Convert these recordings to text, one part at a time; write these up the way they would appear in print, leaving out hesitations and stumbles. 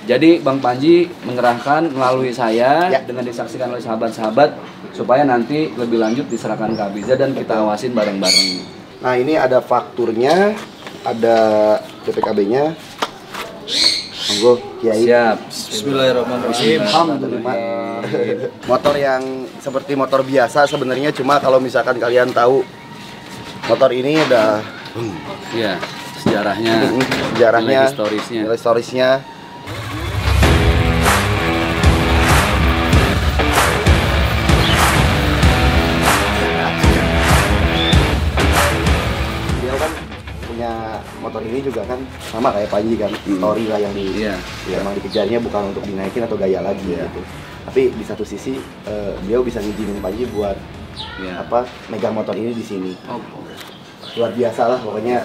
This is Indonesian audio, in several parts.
Jadi Bang Panji mengerahkan melalui saya dengan disaksikan oleh sahabat-sahabat supaya nanti lebih lanjut diserahkan ke Abiza dan kita awasin bareng-bareng. Nah ini ada fakturnya, ada BPKB-nya. Monggo Kiai. Siap. Bismillahirrahmanirrahim. Alhamdulillah. Motor yang seperti motor biasa sebenarnya, cuma kalau misalkan kalian tahu motor ini udah Iya, sejarahnya, sejarahnya, nilai historisnya. Dia kan punya motor ini juga kan sama kayak Panji kan, story lah yang emang dikejarnya bukan untuk dinaikin atau gaya lagi gitu. Tapi di satu sisi dia bisa ngizinin Panji buat megang motor ini di sini. Luar biasa lah pokoknya.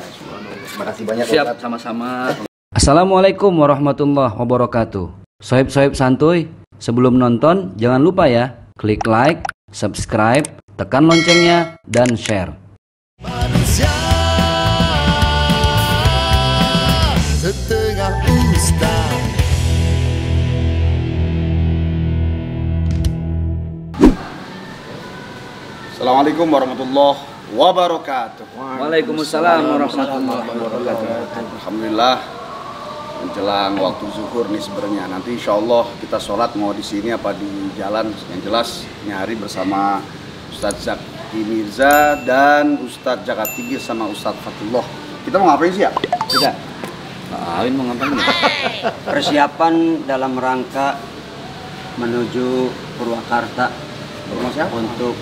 Makasih banyak. Siap, sama-sama. Assalamualaikum warahmatullahi wabarakatuh. Sohib-sohib santuy, sebelum nonton jangan lupa ya, klik like, subscribe, tekan loncengnya, dan share. Manusia setengah ustaz. Assalamualaikum warahmatullahi wabarakatuh. Waalaikumsalam warahmatullahi wabarakatuh. Alhamdulillah menjelang waktu zuhur nih sebenarnya. Nanti insya Allah kita sholat mau di sini apa di jalan. Yang jelas nyari bersama Ustadz Zaki Mirza dan Ustadz Jaka Tinggi sama Ustadz Fatullah. Kita mau ngapain sih ya? Kita Awin mau ngapain nih? Persiapan dalam rangka menuju Purwakarta untuk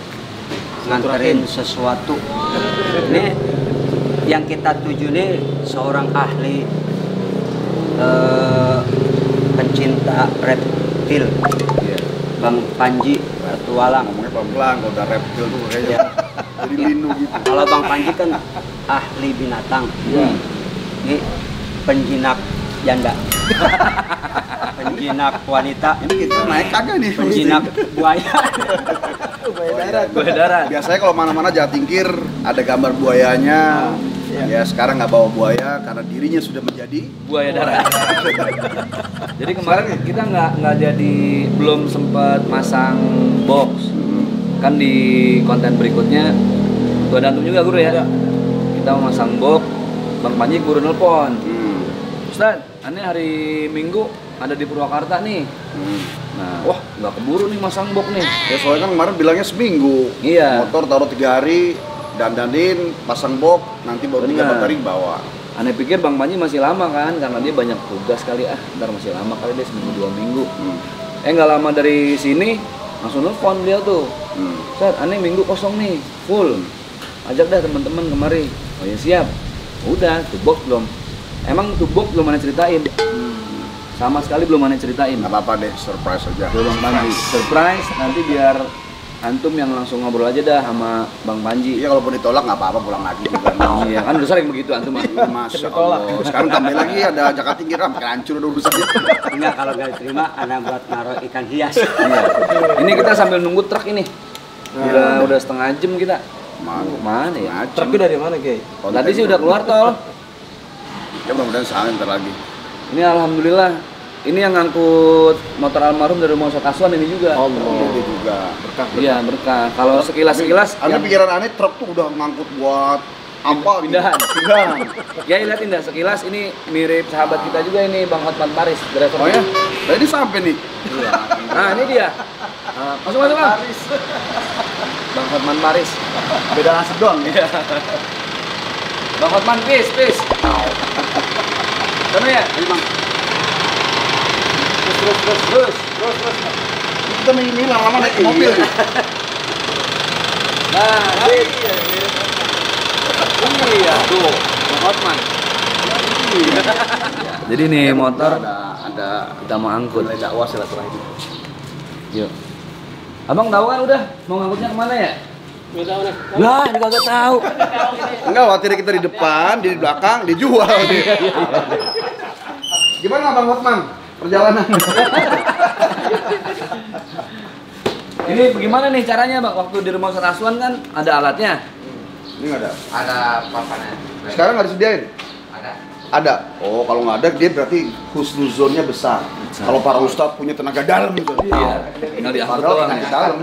nganterin sesuatu. Ini yang kita tuju nih seorang ahli pencinta reptil, Bang Panji Petualang. Ngomongnya pelan-pelan, kalau udah reptil tuh kayaknya jadi lindu gitu. Kalau Bang Panji kan ahli binatang. Ini penjinak janda. Penjinak wanita. Ini kita naik kagak nih? Penjinak buaya. Buaya darat. Biasanya kalau mana-mana Jatingkir ada gambar buayanya. Ya sekarang nggak bawa buaya karena dirinya sudah menjadi Buaya darat. Jadi kemarin kita nggak jadi, belum sempat masang box. Kan di konten berikutnya gua dantum juga guru ya. Kita mau masang box. Bang Panji guru nelpon. Ustaz, aneh hari Minggu ada di Purwakarta nih. Nah, wah nggak keburu nih masang box nih. Ya soalnya kan kemarin bilangnya seminggu. Iya. Motor taruh 3 hari, dandanin, pasang box, nanti baru 3 Benar. hari bawa. Aneh pikir Bang Panji masih lama kan, karena dia banyak tugas kali. Ntar masih lama kali, dia seminggu 2 minggu. Nggak lama dari sini langsung nelfon beliau tuh. Ustaz, aneh minggu kosong nih, full. Ajak dah teman-teman kemari. Oh ya siap. Udah, tuh box belum. Emang tuh box belum aneh ceritain. Sama sekali belum aneh ceritain. Nggak apa-apa deh, surprise aja. Tuh Bang Panji, surprise. Nanti biar antum yang langsung ngobrol aja dah sama Bang Panji. Iya kalaupun ditolak nggak apa-apa, pulang lagi juga. Iya, kan udah sering begitu antum mah. Masya Allah. Sekarang tambah lagi ada Jaka Tinggi, makin hancur udah urusannya. Enggak, kalau nggak diterima anak buat naruh ikan hias. Iya. Ini kita sambil nunggu truk ini. Udah setengah jam kita. Mana ya? Truknya dari mana, Kay? Tadi sih udah keluar tol. Ya mudah-mudahan sampai ntar lagi. Ini alhamdulillah. Ini yang ngangkut motor almarhum dari rumah Ustadz Aswan ini juga. Ini juga berkah. Iya, berkah. Kalau sekilas Ada pikiran aneh, truk tuh udah ngangkut buat apa? pindahan. Pindahan. Ya lihatin dah sekilas ini mirip sahabat kita juga ini Bang Hotman Paris, driver. Oh ya? Nah ini sampai nih. Iya. Nah, ini dia. Masuk Bang. Bang Hotman Paris. Beda nasib doang ya. Bang Hotman, peace. Sana ya? Ini Bang, Terus. Kita ini lama-lama naik mobil nih. Nah, iya, tuh, Bang Hotman. Jadi nih motor ada kita mau angkut. nilai dakwah silaturahmi. Yuk. Abang tahu kan udah mau ngangkutnya kemana ya? Nggak tahu nih. Lah, ini kagak tahu. Enggak, khawatir kita di depan, di belakang, dijual. Gimana Bang Hotman? Perjalanan. Ini bagaimana nih caranya, Bang? Waktu di rumah Ustadz Aswan kan ada alatnya. Ini nggak ada. Ada papannya. Sekarang nggak disediain. Ada. Ada. Oh, kalau nggak ada dia berarti husnuzonnya besar. Kalau para ustadz punya tenaga dalam gitu. Iya. Tinggal diangkut Padahal doang tenaga ya. dalam.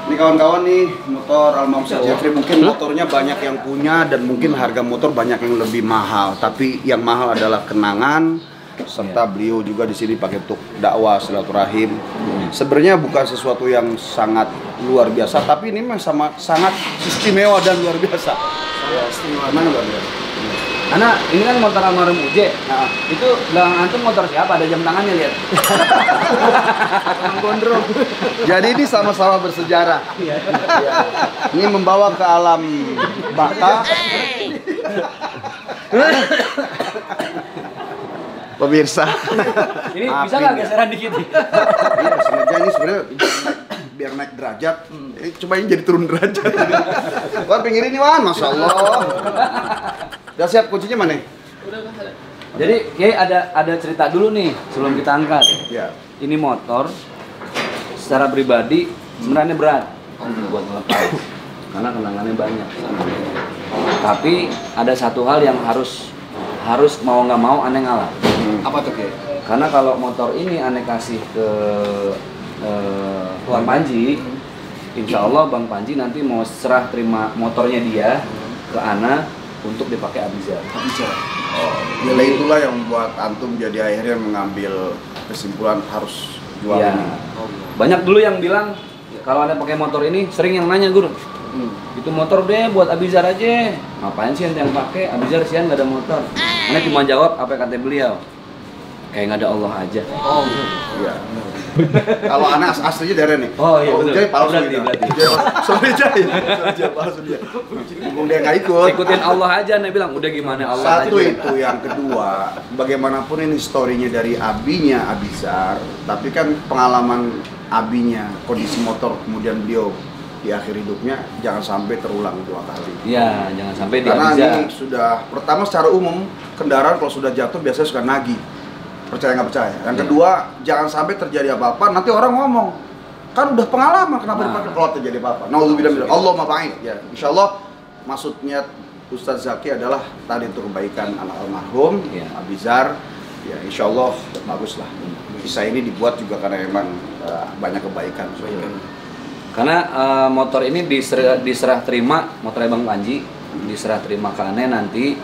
Ini kawan-kawan nih motor Al-Mamam Jeffrey, mungkin motornya banyak yang punya dan mungkin harga motor banyak yang lebih mahal. Tapi yang mahal adalah kenangan serta beliau juga di sini pakai untuk dakwah silaturahim. Sebenarnya bukan sesuatu yang sangat luar biasa, tapi ini memang sangat istimewa dan luar biasa. Ya, istimewa. Mana luar biasa? Karena ini kan motor almarhum Uje. Nah, itu belakang antum motor siapa? Ada jam tangannya lihat. Gondrong. Jadi ini sama-sama bersejarah. Ini membawa ke alam baka. Pemirsa. Ini bisa nggak geseran dikit? Iya, sengaja ini sebenarnya biar naik derajat. Coba ini jadi turun derajat. Wah, pinggir ini Wan, masya Allah. Udah siap kuncinya mana? Jadi Kiai ada cerita dulu nih sebelum kita angkat. Ya. Ini motor secara pribadi sebenarnya berat buat melepas karena kenangannya banyak. Tapi ada satu hal yang harus mau nggak mau aneh ngalah. Apa tuh Kiai? Karena kalau motor ini aneh kasih ke Bang Panji, insya Allah Bang Panji nanti mau serah terima motornya dia ke Ana untuk dipakai Abizar. Oh, ya itulah yang membuat antum jadi akhirnya mengambil kesimpulan harus jual Ya. ini. Banyak dulu yang bilang kalau ada pakai motor ini, sering yang nanya Guru, itu motor deh buat Abizar aja. Ngapain sih yang pakai Abizar, sian nggak ada motor? Ana cuma jawab apa kata beliau, kayak nggak ada Allah aja. Oh, iya. Kalau anak aslinya dari nih. Oh iya betul. Jai palsu Berarti, gitu. berarti. Sorry Jai. Jai palsu dia. Mumpung dia nggak ikut. Ikutin Allah aja, Anda bilang udah gimana Allah Satu aja. itu, yang kedua, bagaimanapun ini story-nya dari abinya Abizar, tapi kan pengalaman abinya, kondisi motor, kemudian beliau di akhir hidupnya jangan sampai terulang dua kali. Iya, jangan sampai di Karena Abizar. ini sudah, pertama secara umum kendaraan kalau sudah jatuh biasanya suka nagih. Percaya nggak percaya. Yang kedua, jangan sampai terjadi apa-apa, nanti orang ngomong kan udah pengalaman kenapa dipakai kalau terjadi apa-apa. Nauzubillah, Allah ma'ain. Ya, insya Allah maksudnya Ustadz Zaki adalah tadi untuk kebaikan anak almarhum Abizar. Ya, insya Allah bagus lah. Kisah ini dibuat juga karena memang banyak kebaikan. Karena motor ini diserah terima, motornya Bang Panji diserah terima ke Ane, nanti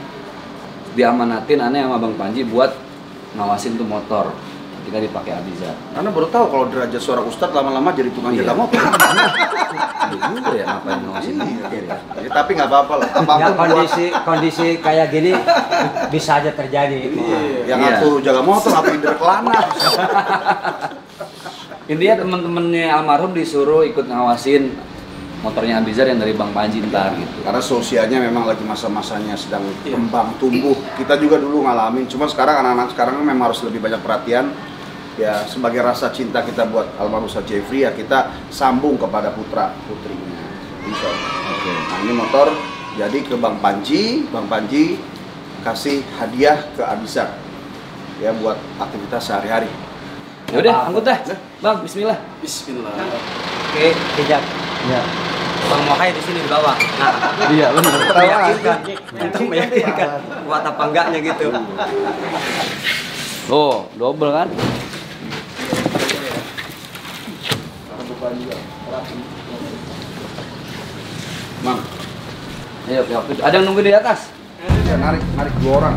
diamanatin Ane sama Bang Panji buat ngawasin tuh motor ketika dipakai Abizar. Karena baru tahu kalau derajat seorang ustadz lama-lama jadi tukang jaga motor. Juga ya ngapain ngawasin motor. Ya, tapi nggak apa-apa lah. Ya Apapun kondisi kayak gini bisa aja terjadi. yang ngatur jaga motor ngapain dari kelana. Intinya teman-temannya almarhum disuruh ikut ngawasin motornya Abizar yang dari Bang Panji ntar gitu. Karena sosialnya memang lagi masa-masanya sedang kembang tumbuh. Kita juga dulu ngalamin, cuma sekarang anak-anak sekarang memang harus lebih banyak perhatian. Ya sebagai rasa cinta kita buat almarhum Ustadz Jeffrey, ya kita sambung kepada putra putrinya. Insya Allah. Oke. Nah ini motor jadi ke Bang Panji kasih hadiah ke Abizar ya buat aktivitas sehari-hari. Ya udah, angkut dah. Bang, bismillah. Bismillah. Oke, kejap. Ya. Bang Mohai di sini di bawah. Nah, Iya benar. untuk meyakinkan kuat apa enggaknya gitu. Oh, double kan? Mang, Ayo, ada yang nunggu di atas. ya, narik dua orang.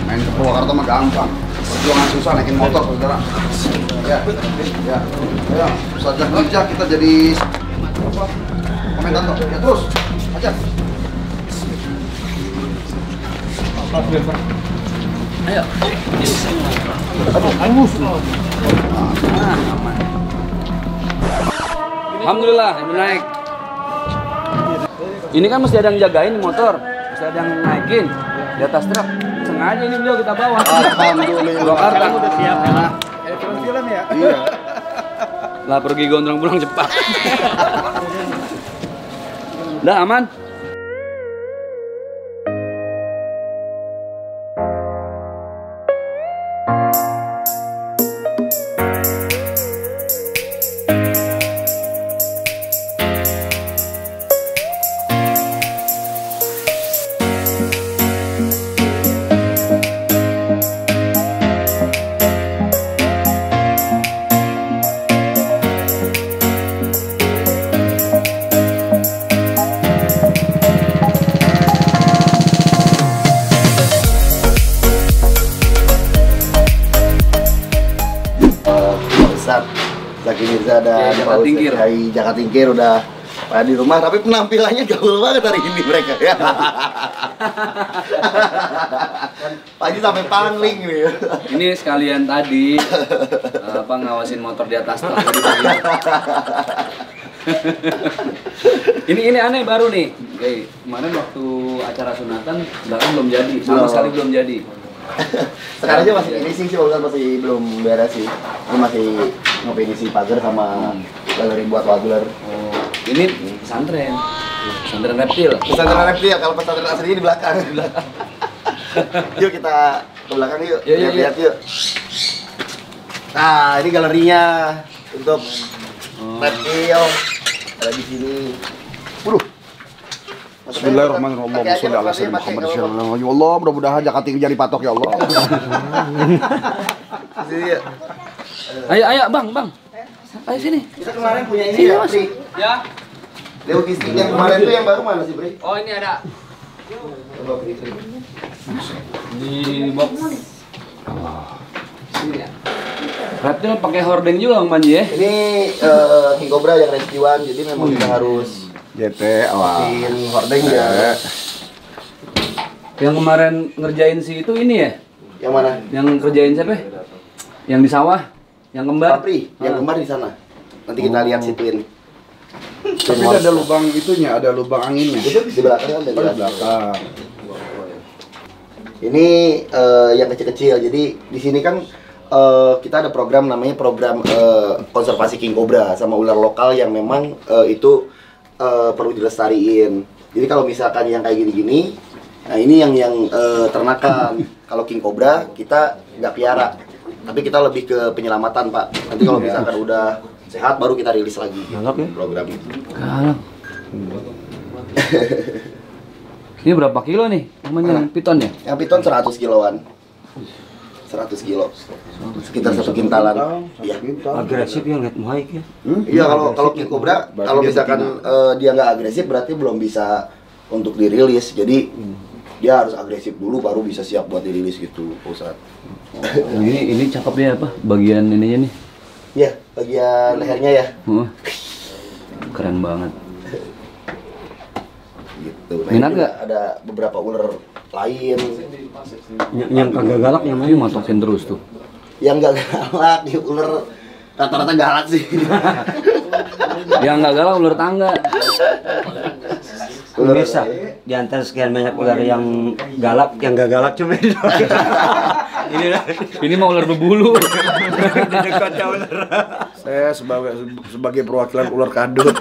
Main ke Purwakarta mah gampang. Perjuangan susah naikin motor, saudara. Ya. Ayo, Ustadz Mirza kita jadi komentator. Ya terus, aja. Ayo. Alhamdulillah, ini naik. Ini kan mesti ada yang jagain motor, mesti ada yang naikin di atas truk. Sengaja ini beliau kita bawa. Alhamdulillah. Purwakarta. Udah siap ya. Film ya? Iya. Lah pergi gondrong pulang cepat. Udah aman? Zaki Mirza dan Jaka Tingkir. Jaka Tingkir udah pada di rumah, tapi penampilannya gaul banget hari ini mereka ya. Pak Haji sampai pangling nih. Ini sekalian tadi ngawasin motor di atas truk tadi. Ini aneh baru nih. Oke, kemarin waktu acara sunatan belakang belum jadi, sama sekali belum jadi. Sekarang aja masih finishing sih, masih belum beres sih. Ini masih nge-finishing pagar sama galeri buat wageler. Oh, ini pesantren. Pesantren reptil. Pesantren reptil, kalau pesantren aslinya di belakang. Yuk kita ke belakang yuk. Lihat yuk. Nah, ini galerinya untuk reptil. Ada di sini. Waduh. Bismillahirrahmanirrahim. Allahumma sholli ala sayyidina Muhammad. Ya Allah, mudah-mudahan Jakarta jadi patok ya Allah. Sini ya. Ayo Bang. Ayo sini. Kita kemarin punya ini ya, Bri. Ya. Logistik yang kemarin tuh yang baru mana sih, Bri? Oh, ini ada Coba Bri. di box. Sini ya. Reptil pakai hordeng juga Bang Panji ya? Ini King Cobra yang rescuean, jadi memang kita harus JT awal. bikin hordeng ya. Yang kemarin ngerjain si itu ini ya? Yang mana? Yang kerjain siapa? Yang di sawah? Yang kembar? Papri, yang kembar di sana. Nanti kita lihat situin. Tapi ada lubang itunya, ada lubang anginnya. Itu di belakang kan, Di belakang. Ini yang kecil-kecil. Jadi di sini kan kita ada program namanya program konservasi King Cobra sama ular lokal yang memang itu perlu dilestariin. Jadi kalau misalkan yang kayak gini-gini, nah ini yang ternakan. Kalau King Cobra kita nggak piara, tapi kita lebih ke penyelamatan Pak. Nanti kalau misalkan udah sehat baru kita rilis lagi program itu. Galak. Ini berapa kilo nih? Namanya piton ya? Yang piton 100 kiloan. 100 kilo. Sekitar 1 kintalan. Iya. Agresif ya, lihat Mike ya. Iya, kalau King Cobra kalau misalkan dia nggak agresif berarti belum bisa untuk dirilis. Jadi dia harus agresif dulu baru bisa siap buat dirilis gitu, Pak Ustadz. Ini cakep ya apa? Bagian ininya nih. Iya, bagian lehernya ya. Keren banget. Gitu. Minat ini nggak? Ada beberapa ular lain Yang kagak galak yang Ini matokin terus tuh. yang nggak galak, di ular rata-rata galak sih. Yang nggak galak ular tangga. bisa di antara sekian banyak ular yang galak, yang gak galak cuma ini doang. Ini mah ular berbulu. Di dekatnya ular. Saya sebagai perwakilan ular kadut.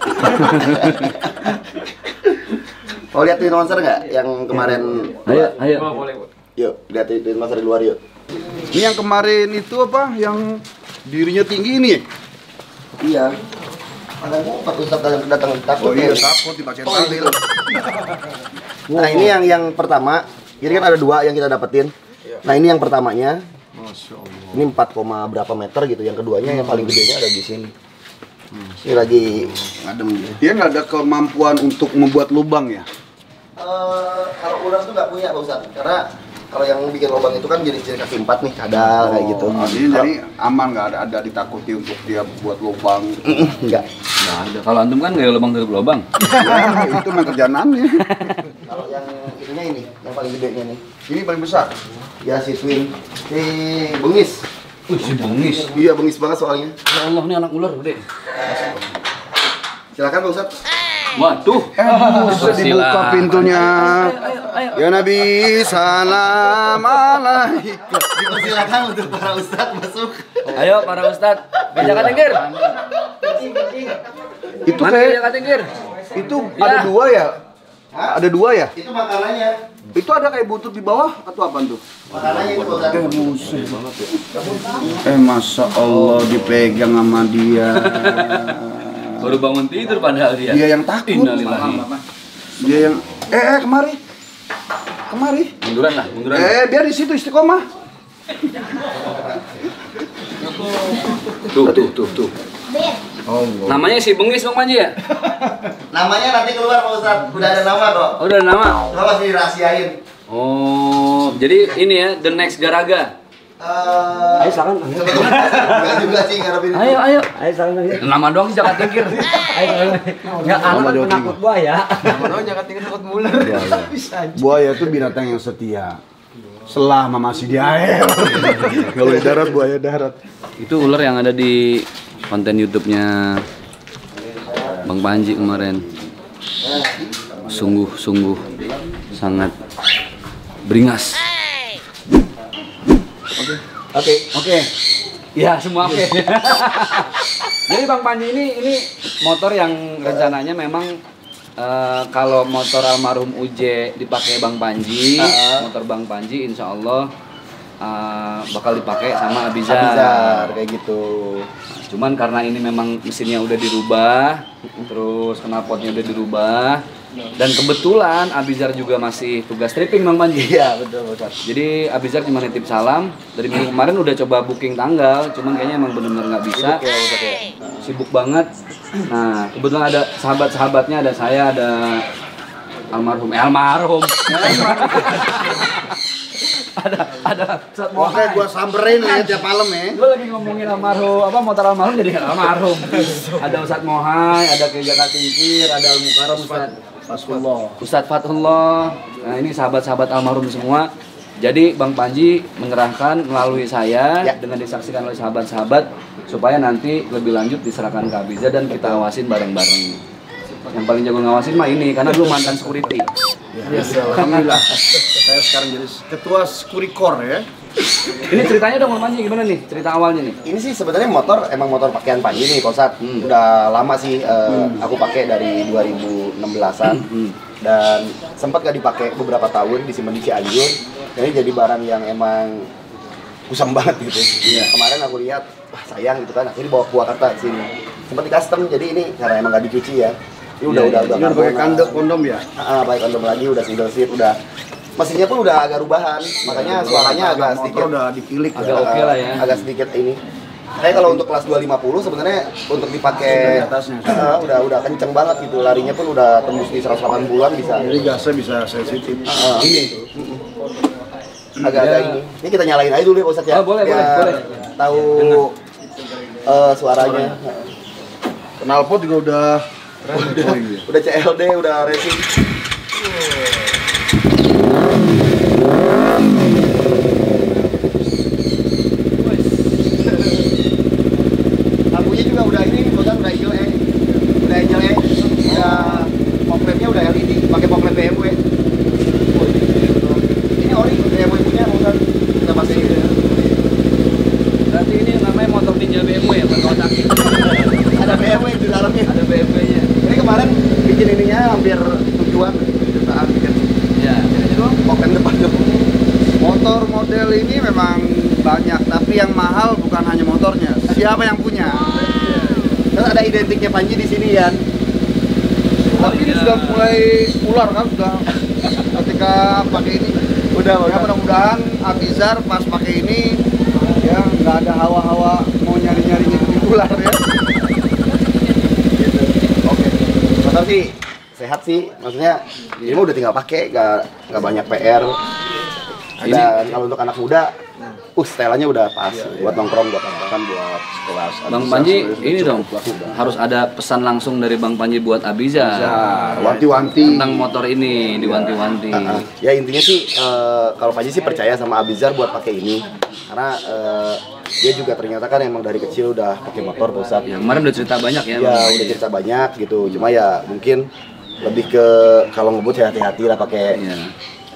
Mau lihat Twin Monster nggak yang kemarin? Ayo. Yuk, lihat Twin Monster di luar yuk. Ini yang kemarin itu apa? Yang dirinya tinggi ini ya? Iya. Makanya Pak Ustadz datang takut. Oh iya, ya. takut dibacain Oh, dalil. Nah ini yang pertama, ini kan ada 2 yang kita dapetin. Nah ini yang pertamanya, Masya Allah. ini 4, berapa meter gitu. Yang keduanya yang paling gedenya ada di sini. Ini lagi Ngadem dia. Dia nggak ada kemampuan untuk membuat lubang ya? kalau ular tuh nggak punya Pak Ustadz, karena kalau yang bikin lubang itu kan jadi ciri kaki 4 nih, kadal kayak gitu. Jadi aman, nggak ada ditakuti untuk dia buat lubang. Enggak. Nggak ada. Kalau antum kan gaya lubang tutup lubang. Ya, itu memang kerjaan aneh. Kalau yang ininya ini, yang paling gedenya nih. Ini paling besar. Ya si Twin, si bengis. Wih, si bengis. Iya bengis banget soalnya. Ya Allah, ini anak ular gede. Silakan Pak Ustadz. Waduh. Bisa dibuka pintunya. Ya Nabi, salam alaikum. Silakan untuk para Ustadz masuk. Ayo para ustadz. Meja kategir. Itu Mana kayak meja kategir? itu Ya. ada 2 ya? Ada 2 ya? Itu makanannya. Itu ada kayak butut di bawah atau apa tuh? Makanannya itu Pak Ustadz. Masa Allah dipegang sama dia. Baru bangun tidur padahal dia. Dia yang takut. Innalillahi. Dia yang kemari. Kemari. Munduran lah, munduran. Biar di situ istiqomah. Tuh. Namanya si bengis Bang Panji ya? Namanya nanti keluar Pak Ustadz. Udah ada nama kok. Oh, udah ada nama. Cuma masih dirahasiain. Oh, jadi ini ya, the next Garaga. Ayo silakan. Enggak juga sih ngarepin. Ayo. Ayo silakan. Nama doang sih jangan tingkir. Ayo silakan. Enggak anak penakut buaya. Nama doang jangan tinggal takut muler. Buaya itu binatang yang setia. Selama masih di air. Kalau di darat buaya darat. Itu ular yang ada di konten YouTube-nya Bang Panji kemarin. Sungguh sangat beringas. Oke. Ya, semua oke. Jadi Bang Panji ini motor yang rencananya memang kalau motor almarhum Uje dipakai Bang Panji, motor Bang Panji insya Allah bakal dipakai sama Abizar kayak gitu. Cuman karena ini memang mesinnya udah dirubah, terus knalpotnya udah dirubah, dan kebetulan Abizar juga masih tugas stripping Bang Panji. Iya betul. Jadi Abizar cuma nitip salam. Dari minggu kemarin udah coba booking tanggal, cuman kayaknya emang bener-bener nggak bisa. Sibuk banget. Nah kebetulan ada sahabat-sahabatnya, ada saya, ada almarhum. ada Ustaz Oke, Mohai. gua samperin ya tiap malam ya. Gue lagi ngomongin almarhum, motor almarhum jadi almarhum. Ada Ustaz Mohai, ada Kiai Jaka Tingkir, ada Al Mukarram Ustaz Fathullah. Nah ini sahabat-sahabat almarhum semua. Jadi Bang Panji mengerahkan melalui saya dengan disaksikan oleh sahabat-sahabat supaya nanti lebih lanjut diserahkan ke Abiza dan kita awasin bareng-bareng. Yang paling jago ngawasin mah ini karena dulu mantan security. Yes, alhamdulillah. Saya sekarang jadi ketua Sekurikor ya. Ini ceritanya dong Bang Panji gimana nih? Cerita awalnya nih. Ini sih sebenarnya emang motor pakaian Panji nih, Kosat. Udah lama sih aku pakai dari 2016-an. Dan sempat gak dipakai beberapa tahun, disimpan di Cianjur. Jadi barang yang emang kusam banget gitu. Kemarin aku lihat, wah sayang gitu kan, akhirnya bawa ke Purwakarta sini. Sempat di custom, jadi ini karena emang gak dicuci ya. Ini udah pakai kondom ya. Pakai kondom lagi, udah single seat, udah mesinnya pun udah agak rubahan, makanya suaranya agak sedikit udah dikilik agak oke lah ya. Agak sedikit ini. Kayak kalau untuk kelas 250 sebenarnya untuk dipakai udah kenceng banget gitu, larinya pun udah tembus di 180-an bisa. Jadi gasnya bisa sensitif. Ini agak-agak ini. Ini kita nyalain aja dulu ya Ustaz ya. Boleh. Tahu suaranya. Knalpot juga udah Udah CLD, udah racing. Lampunya juga udah ini, udah hijau udah hijau udah fog lampnya udah LED, pakai fog lamp BMW. Ini ori BMW punya, bukan kita masih gitu ya. Berarti ini namanya motor ninja BMW ya, bukan otakin. Ada BMW di dalamnya. Ada BMW-nya. Ini kemarin bikin ininya hampir tujuan jutaan bikin. Ya. Ini dulu fog lamp depan dulu. motor model ini memang banyak, tapi yang mahal bukan hanya motornya, siapa yang punya. Terus ada identiknya Panji di sini ya. Tapi ini sudah mulai ular kan, sudah ketika pakai ini. Udah. Ya, mudah-mudahan Abizar pas pakai ini ya nggak ada hawa-hawa mau nyari-nyari ular ya. Oke. Motor sih sehat sih, maksudnya ini mah udah tinggal pakai, nggak banyak PR. Dan kalau untuk anak muda, setelannya udah pas buat nongkrong, buat makan, buat kelas. Bang Panji, ini dong harus ada pesan langsung dari Bang Panji buat Abiza. Wanti-wanti Tentang motor ini diwanti-wanti. Ya intinya sih kalau Panji sih percaya sama Abizar buat pakai ini, karena dia juga ternyata kan emang dari kecil udah pakai motor pusat. Ya, kemarin udah cerita banyak ya. Ya udah cerita banyak gitu, cuma ya mungkin lebih ke kalau ngebut ya hati-hati lah pakai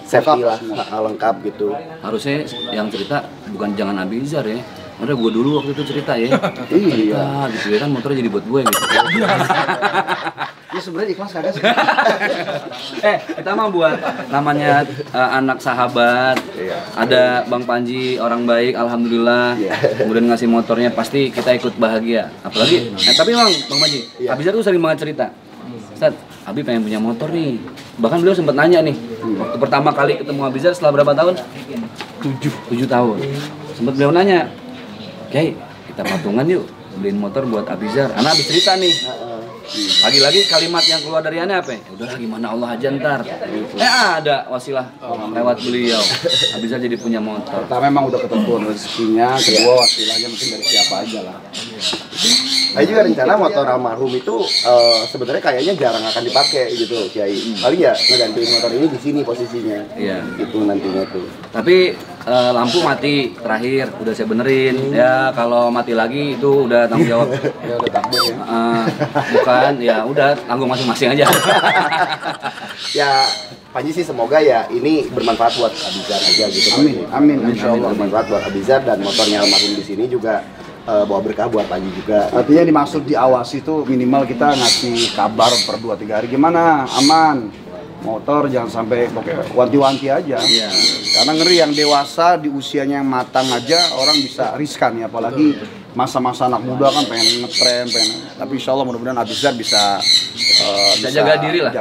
safety lah, lengkap gitu. Harusnya yang cerita bukan jangan Abizar ya. Udah gue dulu waktu itu cerita ya. Iya, gitu ya kan motornya jadi buat gue gitu. ini sebenarnya ikhlas kagak sih? Kita mah buat namanya anak sahabat. Ada Bang Panji orang baik, alhamdulillah. Kemudian ngasih motornya pasti kita ikut bahagia. Apalagi, tapi Bang Panji, Abizar tuh sering banget cerita. Ustaz, Abi pengen punya motor nih. Bahkan beliau sempat nanya nih, waktu pertama kali ketemu Abizar setelah berapa tahun? 7 tahun. Sempat beliau nanya, Kiai, kita patungan yuk. beliin motor buat Abizar. Ana habis cerita nih. Lagi-lagi kalimat yang keluar dari Ana apa? Udah gimana Allah aja ntar. Ada wasilah lewat beliau. Abizar jadi punya motor. Pertama memang udah ketentuan rezekinya, kedua wasilahnya mungkin dari siapa aja lah. Nah juga rencana motor almarhum itu sebenarnya kayaknya jarang akan dipakai gitu Kiai. Paling ya ngegantiin motor ini di sini posisinya. Iya. Gitu nantinya tuh. Tapi lampu mati terakhir udah saya benerin. Ya kalau mati lagi itu udah tanggung jawab. Ya udah takdir ya. Bukan, ya udah tanggung masing-masing aja. Ya Panji sih semoga ya ini bermanfaat buat Abizar aja gitu. Amin, insyaallah. Bermanfaat buat Abizar dan motornya almarhum di sini juga bawa berkah buat Panji juga. Artinya dimaksud diawasi itu minimal kita ngasih kabar per 2-3 hari gimana, aman. Motor jangan sampai pokoknya wanti-wanti aja. Iya. Karena ngeri yang dewasa di usianya yang matang aja orang bisa riskan ya, apalagi masa-masa anak muda kan pengen ngetren, tapi insya Allah mudah-mudahan Abizar bisa jaga diri lah,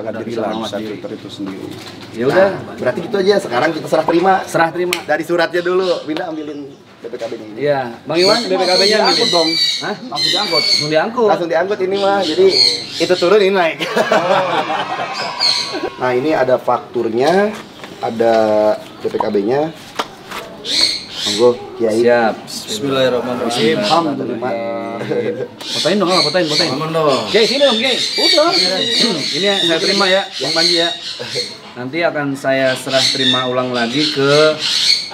bisa filter itu sendiri. Ya udah, Berarti gitu aja. Sekarang kita serah terima terima. dari suratnya dulu. Bina ambilin BPKB-nya ini. Iya, Bang Iwan BPKB-nya diangkut dong. Hah? Langsung diangkut. Langsung diangkut. Langsung diangkut ini mah. Jadi itu turun ini naik. Nah ini ada fakturnya, ada BPKB-nya. Monggo Kiai. Siap. Bismillahirrahmanirrahim. Alhamdulillah. Fotoin dong, fotoin. Oke, sini dong, Oke. Udah. Ini saya terima ya, Bang Panji ya. Nanti akan saya serah terima ulang lagi ke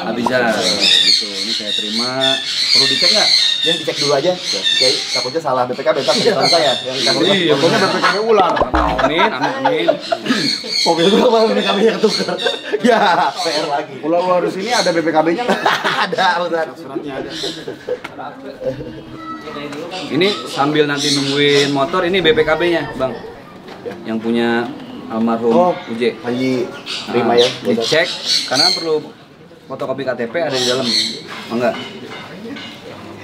Abizar. Gitu. Ini saya terima. Perlu dicek nggak? Yang dicek dulu aja. Kiai, takutnya salah BPKB tapi bukan saya. Yang Iya, pokoknya BPKB ulang. Amin. mobil gua malah BPKB-nya ketukar. Ya, PR lagi. Ular-ular di sini ada BPKB-nya nggak? Ada, Ustaz. Suratnya ada. Ini sambil nanti nungguin motor, ini BPKB-nya, Bang. Yang punya almarhum Uje. Panji terima ya. Dicek karena perlu fotokopi KTP ada di dalam. Enggak.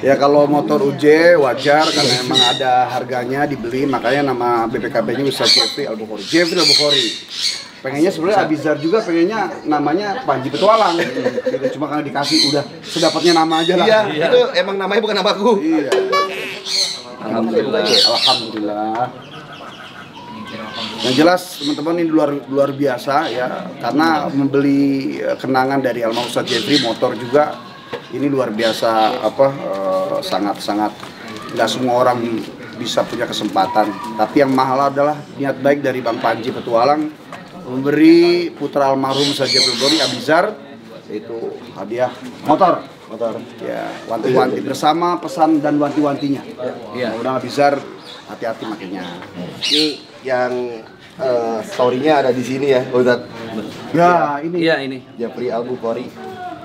Ya kalau motor UJ wajar karena emang ada harganya dibeli, makanya nama BPKB-nya Ustaz Jeffrey Al-Bukhari. Pengennya sebenarnya Abizar juga pengennya namanya Panji Petualang. Gitu. Cuma karena dikasih udah sedapatnya nama aja lah. Iya, itu emang namanya bukan namaku. Iya. Alhamdulillah. Alhamdulillah. Yang jelas teman-teman ini luar biasa ya, karena membeli kenangan dari almarhum Ustaz Jeffrey motor juga ini luar biasa sangat-sangat nggak semua orang bisa punya kesempatan. Tapi yang mahal adalah niat baik dari Bang Panji Petualang memberi putra almarhum Ustaz Jeffrey Abizar yaitu hadiah motor. Ya, wanti-wanti bersama pesan dan wanti-wantinya. Iya. Mudah-mudahan Abizar hati-hati makanya. Ini yang story-nya ada di sini ya, Ustaz. Ya, ini. Iya, ini. Jeffrey Al-Bukhari.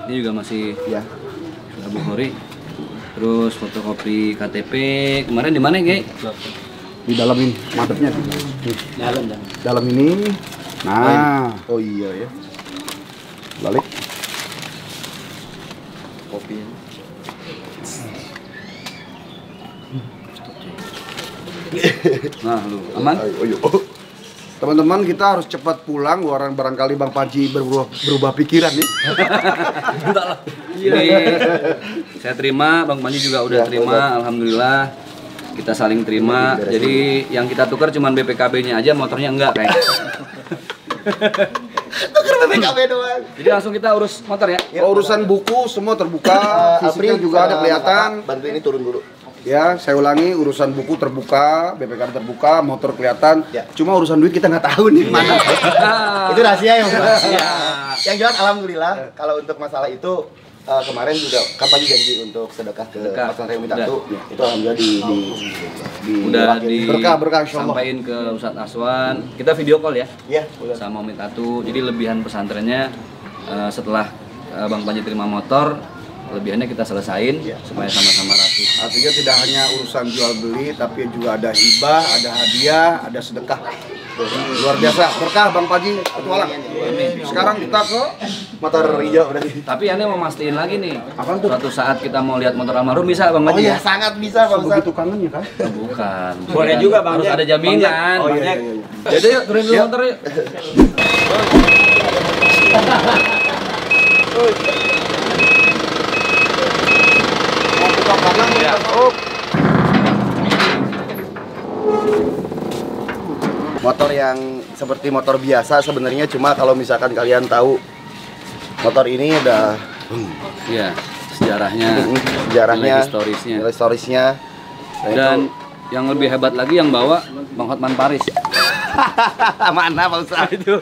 Ini juga masih Ya. Al-Bukhari. Terus fotokopi KTP. Kemarin di mana, Ge? Di dalam ini, mantepnya. Dalam ini. Nah, Oh iya ya. balik. Kopinya. Nah, lu aman? Teman-teman, kita harus cepat pulang. Orang barangkali Bang Panji berubah pikiran nih. Ini saya terima, Bang Panji juga udah terima, alhamdulillah. Kita saling terima. Jadi yang kita tukar cuman BPKB-nya aja, motornya enggak kayaknya. Tukar BPKB doang. Jadi langsung kita urus motor ya. Urusan buku semua terbuka, fisiknya juga ada kelihatan. Bantu ini turun dulu. Ya, saya ulangi, urusan buku terbuka, BPKB terbuka, motor kelihatan. Ya. Cuma urusan duit kita nggak tahu nih mana. Itu rahasia ya, Mas. Rahasia. Yang jelas alhamdulillah kalau untuk masalah itu kemarin juga kan Panji janji untuk sedekah ke Pasar Remi Tatu. Itu alhamdulillah Udah berkah insyaallah. sampaiin ke Ustadz Aswan. Kita video call ya. Iya, Sama Umi Tatu. Jadi lebihan pesantrennya setelah Bang Panji terima motor, lebihannya kita selesain supaya sama-sama rapi. Artinya tidak hanya urusan jual beli, tapi juga ada hibah, ada hadiah, ada sedekah. Luar biasa, berkah Bang Panji Petualang. Sekarang kita ke motor hijau berarti. Tapi Ane mau mastiin lagi nih. Apaan tuh? Suatu saat kita mau lihat motor almarhum bisa Bang Oh Panji iya, ya? sangat bisa Pak Ustaz. begitu kangennya kan? Oh, bukan. Boleh juga, Bang Harus Jack. ada jaminan. Oh iya. Jadi yuk turunin dulu motor yuk. Mau buka kanan, mau buka motor yang seperti motor biasa sebenarnya, cuma kalau misalkan kalian tahu motor ini udah Iya, sejarahnya, sejarahnya, nilai historisnya, dan yang lebih hebat lagi yang bawa Bang Hotman Paris. mana Pak Ustaz? Itu.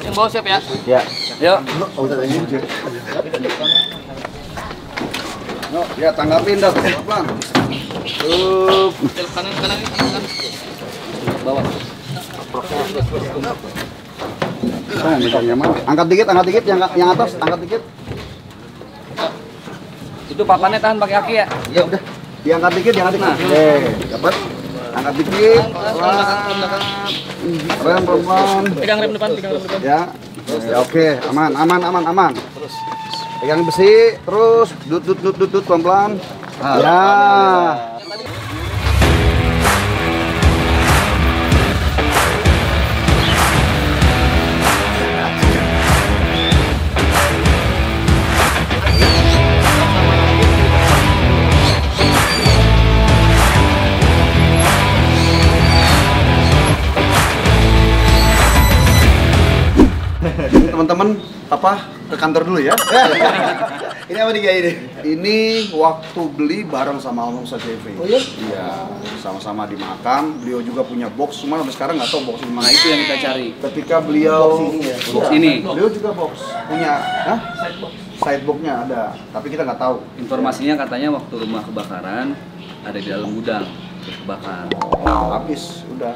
Yang bawa siap ya? Ya. Yuk. Pak Ustaz ini. Yuk, ya tanggapin dah pelan. Kanan kanan. Bawa. Angkat dikit yang atas, angkat dikit. Itu papannya tahan pakai kaki ya? Ya udah, diangkat dikit. Dapat. Angkat dikit. Pelan. Pegang rem depan. Ya. Oke, aman. Pegang besi, terus dut pelan-pelan. Ya. Ini teman-teman ke kantor dulu ya. Ini apa nih ini? Ini waktu beli bareng sama Almarhum Ustaz Jeffrey. Oh iya? Iya, sama-sama di makam. Beliau juga punya box, cuma sampai sekarang nggak tahu box di mana. Nah itu yang kita cari. Ketika beliau Box ini. beliau juga box punya, sideboxnya ada, tapi kita nggak tahu. Informasinya katanya waktu rumah kebakaran ada di dalam gudang terus kebakar. Habis udah.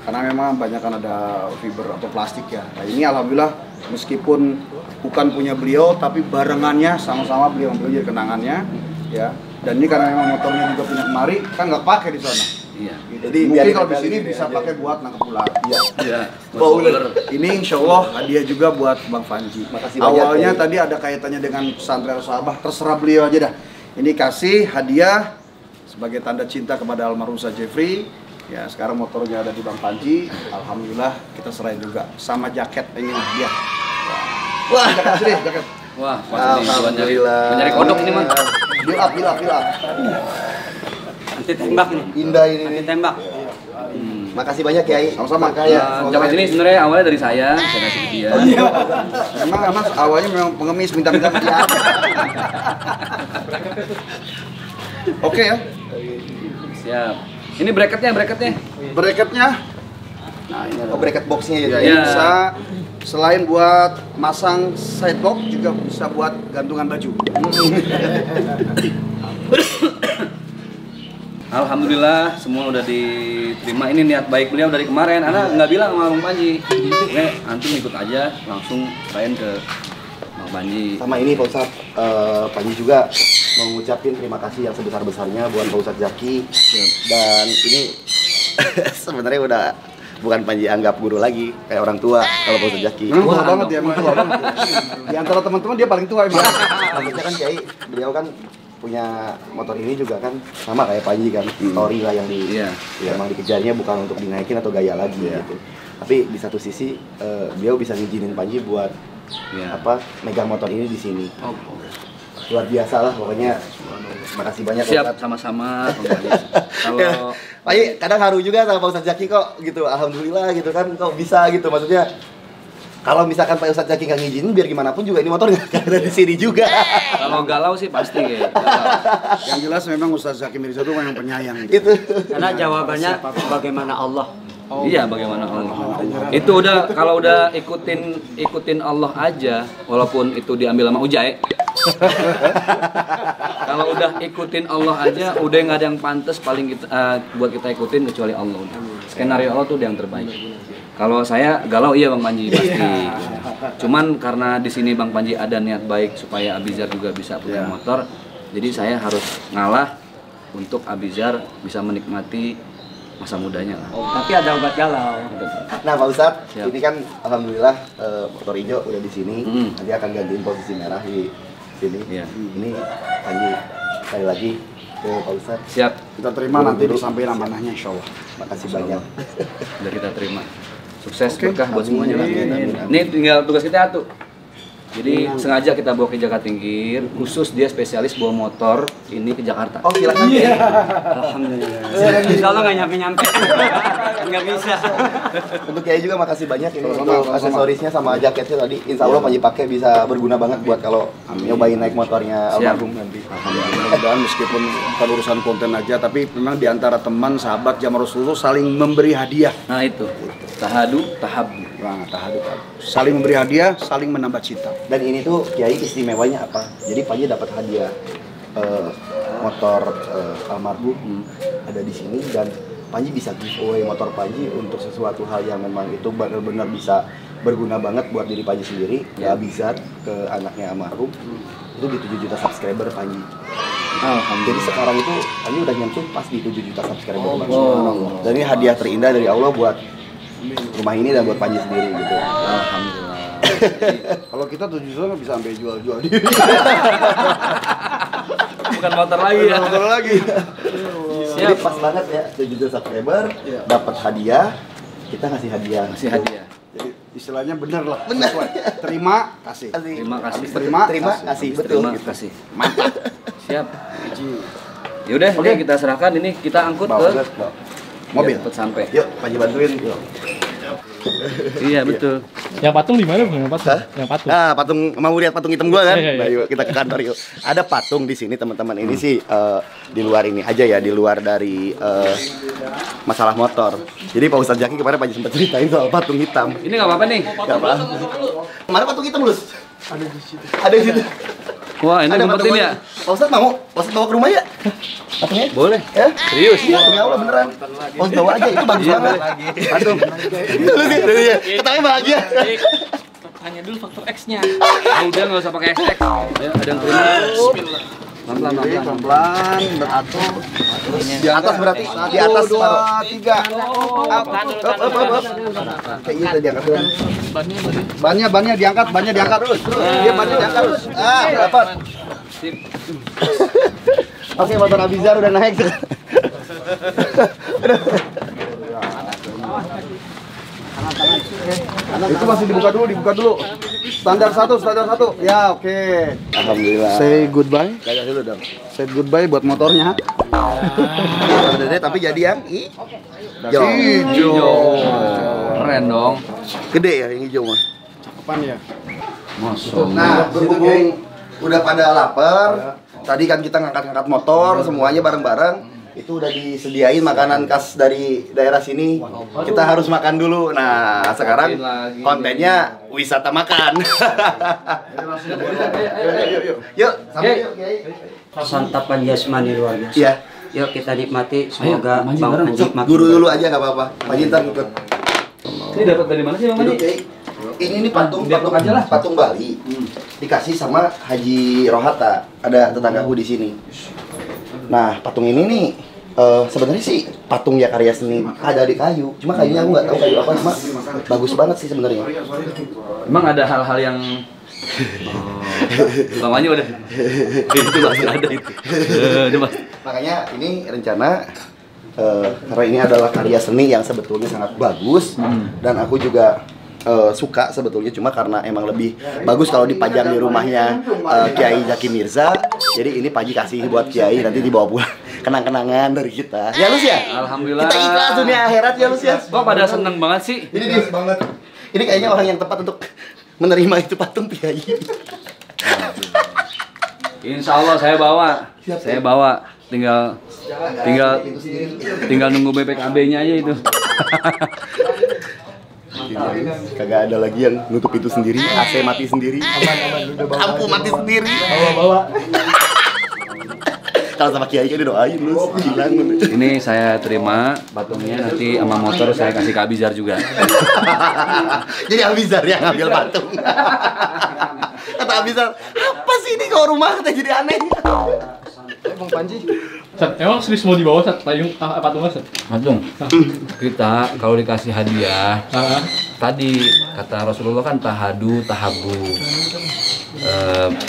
Karena memang banyak kan ada fiber atau plastik ya. Nah ini alhamdulillah meskipun bukan punya beliau tapi barengannya sama-sama beliau jadi kenangannya ya. Dan ini karena memang motornya juga punya kemari kan nggak pakai di sana. Iya. Jadi mungkin kalau di sini bisa pakai buat nangkep ular. Iya. Iya. Ini insya Allah hadiah juga buat Bang Panji. Makasih Awalnya banyak, tadi ada kaitannya dengan pesantren Sahabah, terserah beliau aja dah. Ini kasih hadiah sebagai tanda cinta kepada almarhum Ustaz Jeffrey. Ya sekarang motornya ada di Bang Panji. Alhamdulillah kita serahin juga sama jaket ini dia. Wah, jaket. Wah, pas nih Alhamdulillah. mencari kodok ini mah. Build up. Nanti tembak nih. Indah ini Nanti nih. tembak. Makasih banyak Kiai. Sama-sama. Makanya. Jaket ini sebenarnya awalnya dari saya kasih ke dia. Emang Mas awalnya memang pengemis minta-minta ke dia. Oke ya. Siap. Ini bracketnya. Bracketnya. Nah, ini Oh, bracket boxnya ya. Ya, Iya. ini bisa selain buat masang sidebox juga bisa buat gantungan baju. Alhamdulillah semua udah diterima. Ini niat baik beliau dari kemarin. Ana nggak bilang sama Bang Panji. Antum ikut aja langsung serahin ke Bang Panji. Sama ini Pak Ustadz, Panji juga mau ngucapin terima kasih yang sebesar-besarnya buat Pak Ustadz Zaki. Dan ini sebenarnya udah bukan Panji anggap guru lagi, kayak orang tua kalau Pak Ustadz Zaki. Memang tua banget ya, memang tua banget. Di antara teman-teman dia paling tua emang. Maksudnya kan Kiai, beliau kan punya motor ini juga kan sama kayak Panji kan, story lah yang Iya. emang dikejarnya bukan untuk dinaikin atau gaya lagi gitu. Tapi di satu sisi beliau bisa ngizinin Panji buat megang motor ini di sini. Luar biasa lah pokoknya. Makasih banyak Siap, Ustadz. sama-sama Bang Panji. Kalau Panji kadang haru juga sama Pak Ustadz Zaki kok gitu. Alhamdulillah gitu kan kok bisa gitu, maksudnya kalau misalkan Pak Ustadz Zaki nggak ngizinin biar gimana pun juga ini motor nggak ada di sini juga. kalau galau sih pasti kayak Yang jelas memang Ustaz Zaki Mirza itu memang penyayang. Gitu. Karena jawabannya bagaimana Allah. Iya, bagaimana Allah. Itu udah kalau udah ikutin Allah aja, walaupun itu diambil sama Ujai. Kalau udah ikutin Allah aja, udah nggak ada yang pantas paling buat kita ikutin kecuali Allah. Skenario Allah tuh yang terbaik. Kalau saya galau iya Bang Panji pasti. Cuman karena di sini Bang Panji ada niat baik supaya Abizar juga bisa punya motor, jadi saya harus ngalah untuk Abizar bisa menikmati masa mudanya lah. Tapi ada obat galau. Nah Pak Ustadz, Siap. ini kan alhamdulillah motor hijau udah di sini. Nanti akan gantiin posisi merah di sini. Iya. Ini Panji sekali lagi ke Pak Ustadz. Siap, Kita terima nanti disampaikan amanahnya insya Allah. Makasih banyak. udah kita terima. Sukses Oke. berkah buat semuanya lah. Amin, amin, amin. Ini tinggal tugas kita satu. Jadi sengaja kita bawa ke Jakarta Tinggir, khusus dia spesialis bawa motor ini ke Jakarta. Oh silakan. Alhamdulillah. Insya Allah nggak nyampe-nyampe. Nggak bisa. Untuk Kiai juga makasih banyak ini untuk aksesorisnya sama jaketnya tadi. Insya Allah Panji pakai bisa berguna banget buat kalau nyobain naik motornya almarhum nanti. Mudah-mudahan meskipun bukan urusan konten aja, tapi memang di antara teman, sahabat, jamaah Rasulullah saling memberi hadiah. Nah itu, tahadu, tahabu. Nah, saling memberi hadiah, saling menambah cinta. Dan ini tuh Kiai istimewanya apa? Jadi Panji dapat hadiah motor almarhum ada di sini, dan Panji bisa giveaway motor Panji untuk sesuatu hal yang memang itu benar-benar bisa berguna banget buat diri Panji sendiri, ya Abizar ke anaknya almarhum. Itu di 7 juta subscriber Panji. Jadi sekarang itu Panji udah nyentuh pas di 7 juta subscriber. Dan ini hadiah terindah dari Allah buat rumah ini dan buat Panji sendiri gitu. Alhamdulillah. Kalau kita 7 juta nggak bisa sampai jual-jual diri. Bukan motor lagi ya. Motor lagi. Jadi pas banget ya 7 juta subscriber, dapat hadiah, kita ngasih hadiah. Kasih hadiah. Jadi istilahnya bener lah. Sesuai. Terima, kasih. Terima kasih. Habis terima, kasih, betul. Terima kasih. Mantap. Siap. Yaudah, ini kita serahkan, ini kita angkut ke mobil. Cepat sampai. Yuk, Panji bantuin. Yuk. Iya betul. Yang patung di mana, Bang? Yang patung. Yang patung. Ah, patung, mau lihat patung hitam gua kan? Iya. Nah, yuk kita ke kantor yuk. Ada patung di sini teman-teman. Ini sih di luar ini aja ya, di luar dari masalah motor. Jadi Pak Ustadz Zaki kemarin Panji sempat ceritain soal patung hitam. Ini nggak apa-apa nih. Gak apa. Mana patung hitam, Lus? Ada di situ. Ada di situ. Wah, ini ngumpetin ya? Pak Ustadz mau? Pak Ustadz bawa ke rumah ya? Patungnya? Boleh. Ya? Serius? Iya, demi Allah beneran. Pak Ustadz bawa aja, itu bagus banget. Patung. Ketanya bahagia. Tanya dulu faktor X-nya. Udah nggak usah pakai hashtag. Ayo, ada yang terima. Pelan-pelan beratur. Di atas berarti? Di atas 1, 2, 3. Kayak gitu diangkat dulu. Bannya diangkat terus. Dia bannya diangkat terus. Dapat. Oke, motor Abizar udah naik tuh. Itu masih dibuka dulu. Standar satu. Ya, oke. Alhamdulillah. Say goodbye. Kayak dulu dong. Say goodbye buat motornya. Gede tapi jadi yang Hijau. Keren dong. gede ya yang hijau mah. Cakepan ya. Nah, berhubung udah pada lapar, tadi kan kita ngangkat-ngangkat motor semuanya bareng-bareng. Itu udah disediain makanan khas dari daerah sini. Kita harus makan dulu. Nah, sekarang kontennya wisata makan. Yuk, sampai yuk, Kiai. Santapan jasmani luar biasa. Iya. Yuk kita nikmati, semoga Bang Panji makin Guru dulu aja nggak apa-apa. Panji ntar ikut. Ini dapat dari mana sih Bang Duduk, Panji? Kiai. Ini patung aja lah. patung Bali. Dikasih sama Haji Rohata. Ada tetanggaku di sini. Nah, patung ini nih sebenarnya sih patung ya karya seni, ada di kayu. Cuma kayunya aku nggak tahu kayu apa, cuma bagus banget sih sebenarnya. Emang ada hal-hal yang Bapaknya udah itu masih ada itu. Makanya ini rencana karena ini adalah karya seni yang sebetulnya sangat bagus dan aku juga suka sebetulnya, cuma karena emang lebih bagus kalau dipajang di rumahnya Kiai Zaki Mirza. Jadi ini Panji kasih buat Kiai, nanti dibawa pulang kenang-kenangan dari kita. Ya Lus ya? Alhamdulillah. Kita ikhlas dunia akhirat ya Lus ya. Kok pada seneng banget sih? Ini banget. Ini kayaknya orang yang tepat untuk menerima itu patung Kiai. Insya Allah saya bawa. Saya bawa. Tinggal nunggu BPKB-nya aja itu. Kagak ada lagi yang nutup itu sendiri, AC mati sendiri, lampu mati sendiri. Bawa. Kalau sama Kiai kan doain lu, hilang. Ini saya terima patungnya, nanti sama motor saya kasih ke Abizar juga. Jadi Abizar yang ngambil patung. Kata Abizar, apa sih ini kalau rumah kita jadi aneh? Bang Panji. Sat, emang serius mau dibawa Sat? Patungnya Sat? Patung. Kita kalau dikasih hadiah, tadi kata Rasulullah kan tahadu, tahabu.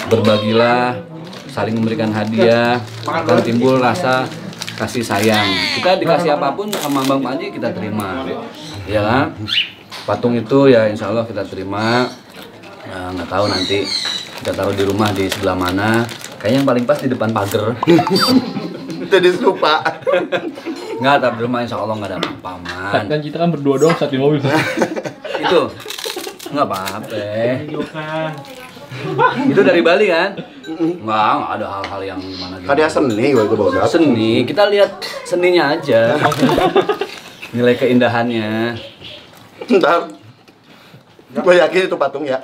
Berbagilah, saling memberikan hadiah, akan timbul rasa kasih sayang. Kita dikasih apapun sama Bang Panji kita terima, ya kan? Patung itu ya insya Allah kita terima. nggak tahu nanti kita taruh di rumah di sebelah mana. Kayaknya yang paling pas di depan pagar. Jadi lupa. Nggak, tapi di rumah insya Allah nggak ada apa-apa, man. Kan kita kan berdua doang saat di mobil. Itu nggak apa-apa. Itu dari Bali kan? Nggak ada hal-hal yang gimana gitu. Kan dia seni waktu bawa Seni, kita lihat seninya aja. Nilai keindahannya. Ntar, gue yakin itu patung ya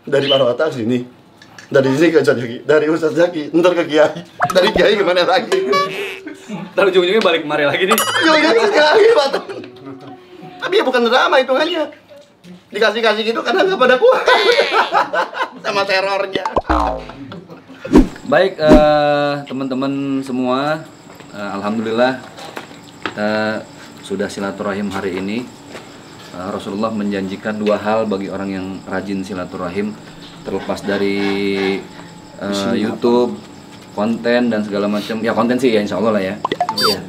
dari Marwata ke sini, dari sini ke Ustadz Zaki, dari Ustadz Zaki, ntar ke Kiai, dari Kiai kemana lagi? Ntar ujung-ujungnya balik kemari lagi nih. Ujung-ujungnya ke Kiai patung. Tapi ya bukan drama hitungannya. Dikasih-kasih gitu karena nggak pada kuat sama terornya. Baik, teman-teman semua, alhamdulillah kita sudah silaturahim hari ini. Rasulullah menjanjikan 2 hal bagi orang yang rajin silaturahim, terlepas dari YouTube, konten dan segala macam. Ya konten sih ya insya Allah lah ya. Iya.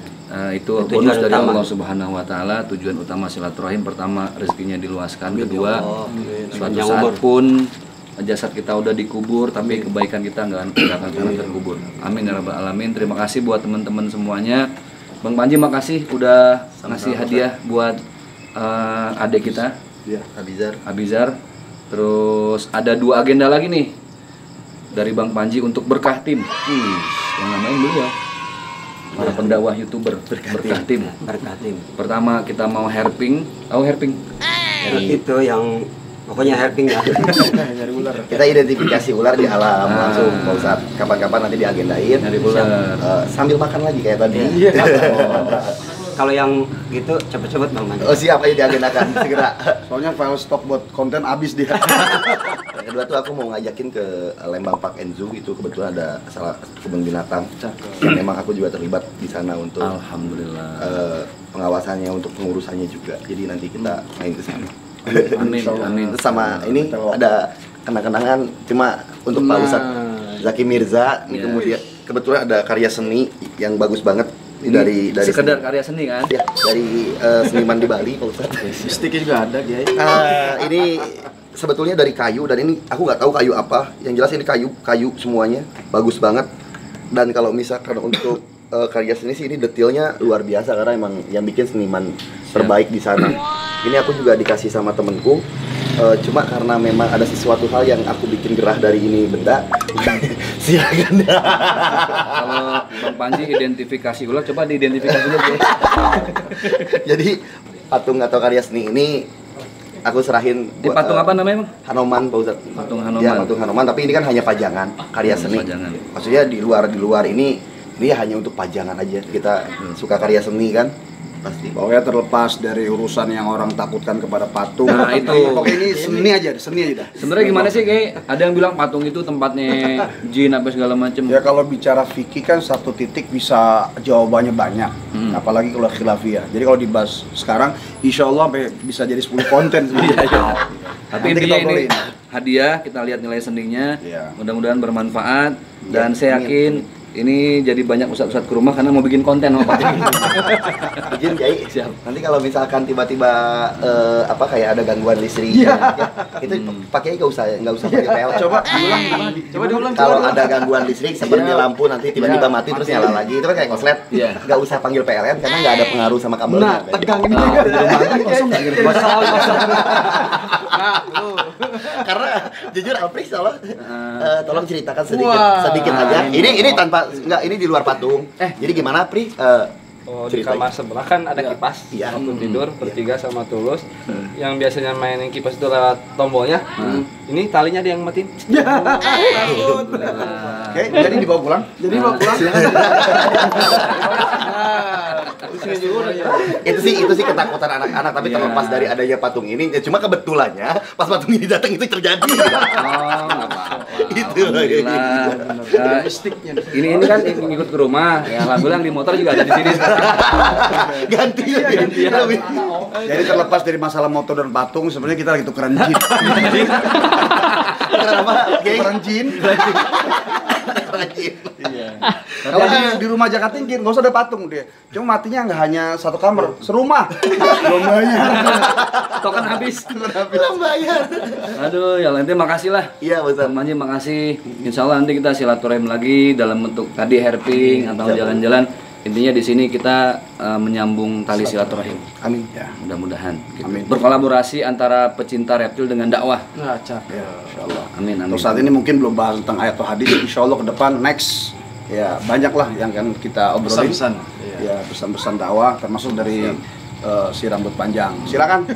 Itu bonus dari Allah Subhanahu Wa Taala. Tujuan utama silaturahim, pertama rezekinya diluaskan, kedua suatu saat pun jasad kita udah dikubur tapi kebaikan kita nggak akan pernah terkubur. Amin ya rabbal alamin. Terima kasih buat teman-teman semuanya. Bang Panji makasih udah ngasih hadiah buat adik kita. Iya, Abizar. Terus ada 2 agenda lagi nih dari Bang Panji untuk berkah tim. Yang namanya beliau para pendakwah YouTuber berkah tim. Pertama kita mau hairping. Hairping. Itu yang pokoknya helping ya. Kita identifikasi ular di alam langsung, Pak Ustadz. Kapan-kapan nanti diagendain. Nyari ular. Sambil makan lagi kayak tadi. Kalau yang gitu cepet-cepet Bang Manji. Oh siap, ayo diagendakan segera. Soalnya file stok buat konten habis dia. Yang kedua tuh aku mau ngajakin ke Lembang Park and Zoo, itu kebetulan ada salah kebun binatang. Memang aku juga terlibat di sana untuk Alhamdulillah. pengawasannya, untuk pengurusannya juga. Jadi nanti kita main ke sana. Amin. Terus sama ini ada kenang-kenangan cuma untuk Pak Ustadz Zaki Mirza. Ini kemudian kebetulan ada karya seni yang bagus banget. Ini dari sekedar karya seni kan? Ya, dari seniman di Bali, Pak Ustadz. Sticknya juga ada, Kiai. Ini sebetulnya dari kayu, dan ini aku nggak tahu kayu apa. Yang jelas ini kayu semuanya, bagus banget. Dan kalau misalkan untuk karya seni sih, ini detailnya luar biasa karena emang yang bikin seniman terbaik di sana. Ini aku juga dikasih sama temenku. Cuma karena memang ada sesuatu hal yang aku bikin gerah dari ini benda. Silakan. Kalau Bang Panji identifikasi ular, coba diidentifikasi dulu ya. Jadi patung atau karya seni ini aku serahin. Di patung apa namanya, Bang? Hanoman, Pak Ustadz. Patung Hanoman. Ya, patung Hanoman, tapi ini kan hanya pajangan, karya seni. Pajangan. Maksudnya di luar ini hanya untuk pajangan aja. Kita suka karya seni kan? Pasti. Pokoknya terlepas dari urusan yang orang takutkan kepada patung. Nah, itu. Pokoknya ini seni aja dah. Sebenarnya gimana sih, kayak ada yang bilang patung itu tempatnya jin apa segala macem. Ya kalau bicara fikih kan satu titik bisa jawabannya banyak. Apalagi kalau khilafiyah. Jadi kalau dibahas sekarang, insya Allah bisa jadi 10 konten. Tapi Nanti intinya kita ini obrolin. hadiah, kita lihat nilai seninya. Iya. Mudah-mudahan bermanfaat dan Ya, saya amin. yakin ini jadi banyak ustadz-ustadz ke rumah karena mau bikin konten sama Pak. Izin Kiai. Siap. Nanti kalau misalkan tiba-tiba kayak ada gangguan listrik, itu Pak Kiai nggak usah pakai PLN. Coba diulang. Kalau ada gangguan listrik seperti lampu nanti tiba-tiba mati terus nyala lagi, itu kan kayak konslet. Iya. Nggak usah panggil PLN karena nggak ada pengaruh sama kabelnya. Tegang ini. Karena jujur Alfred tolong ceritakan sedikit aja. Ini tanpa ini di luar patung. Jadi gimana Pri? Di kamar sebelah kan ada kipas. Iya. Waktu tidur bertiga sama Tulus. Yang biasanya mainin kipas itu lewat tombolnya. Ini talinya dia yang matiin. Oke, jadi dibawa pulang. Itu sih ketakutan anak-anak, tapi terlepas dari adanya patung ini, ya cuma kebetulannya pas patung ini datang itu terjadi. Itu. Ini kan ngikut ke rumah. Ya alhamdulillah yang di motor juga ada di sini. Ganti. Jadi terlepas dari masalah motor dan patung, sebenarnya kita lagi tukeran jin. Kenapa? Tukeran jin. rajin. Iya. Kalau di rumah Jaka Tingkir nggak usah ada patung dia. Cuma matinya nggak hanya satu kamar, serumah. Belum bayar. Token habis. Belum bayar. Aduh, ya nanti makasih lah. Iya, Ustaz. Bang Panji makasih. Insya Allah nanti kita silaturahim lagi dalam bentuk tadi herping atau jalan-jalan. Intinya di sini kita menyambung tali silaturahim. Amin. Ya. Mudah-mudahan gitu. Amin. Berkolaborasi antara pecinta reptil dengan dakwah. Ya, insya Allah. Amin, amin. Untuk saat ini mungkin belum bahas tentang ayat atau hadis. Insya Allah ke depan next ya banyaklah yang akan kita obrolin. Pesan-pesan. Ya, pesan-pesan dakwah termasuk dari si rambut panjang. Silakan.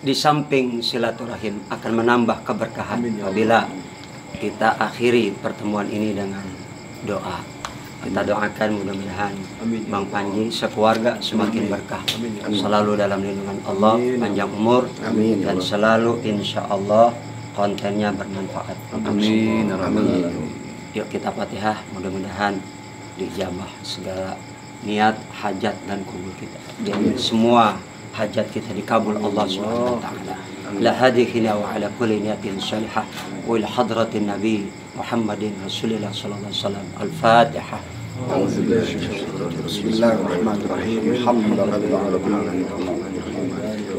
Di samping silaturahim akan menambah keberkahan apabila kita akhiri pertemuan ini dengan doa. Kita doakan mudah-mudahan Bang Panji sekeluarga semakin berkah, selalu dalam lindungan Allah, panjang umur, dan selalu insya Allah kontennya bermanfaat untuk semua. Yuk kita Fatihah, mudah-mudahan dijabah segala niat, hajat dan kubur kita. Dan semua hajat kita dikabul Allah Subhanahu wa taala. La hadhihi wa ala kulli niyatin salihah wa ila hadratin nabi Muhammadin Rasulillah sallallahu alaihi wasallam. Al-Fatihah. Bismillahirrahmanirrahim. Alhamdulillahirabbil alamin.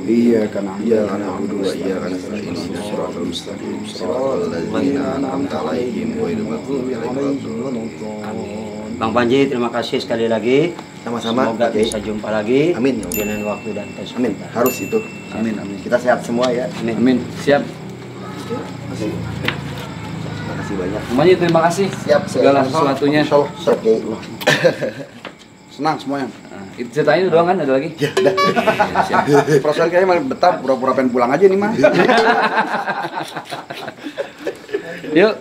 Iyyaka na'budu wa iyyaka nasta'in. Shiratal mustaqim. Shiratal ladzina an'amta 'alaihim ghairil maghdubi 'alaihim waladdallin. Bang Panji, terima kasih sekali lagi. Sama-sama. Semoga Oke. bisa jumpa lagi. Amin. Di lain waktu dan kesempatan. Amin. Harus itu. Amin, amin. Kita sehat semua ya. Amin. Amin. Siap. Makasih. Makasih banyak. Bang Panji terima kasih. Siap. Segala sesuatunya. Siap, Kiai. Senang semuanya. Nah, itu ceritanya itu doang kan, ada lagi? Ya, udah. Perasaan kayaknya malah betah, pura-pura pengen pulang aja nih mah. Yuk.